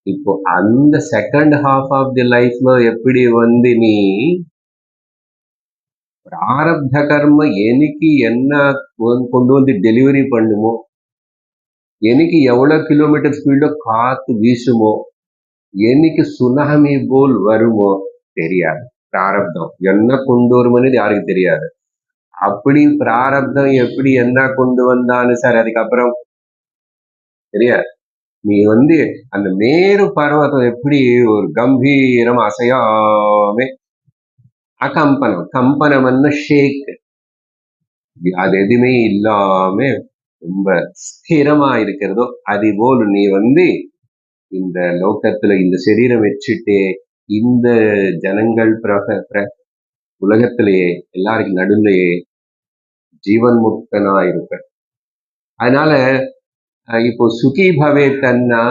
இப்போ அந்த second half of the லைஃப்ல எப்படி நீ பிராரப்த கர்ம என்னைக்கு என்ன கொண்டு டெலிவரி பண்ணுமோ, என்னைக்கு எவ்வளவு கிலோமீட்டர் ஸ்பீட்ல காத்து வீசுமோ, என்னைக்கு சுனாமி போல் வருமோ தெரியாது. பிராரப்தம் என்ன கொண்டு வருமோன்னு யாருக்கு தெரியாது. அப்படி பிராரப்தம் எப்படி என்ன கொண்டு வந்தான்னு சார் அதுக்கப்புறம் தெரியாது. நீ அந்த மேரு பர்வதம் எப்படி ஒரு கம்பீரம் அசையாம அகம்பனம், கம்பனம்னு ஷேக், அது எதுவுமே இல்லாம ரொம்ப ஸ்திரமா இருக்கிறதோ அது போல் நீ இந்த லோகத்துல இந்த சரீரம் வச்சுட்டு இந்த ஜனங்கள் உலகத்திலேயே எல்லாருக்கும் நடுவுலயே ஜீவன் முக்தனா இருப்ப. அதனால இப்போ சுகி பவேத்தன்னா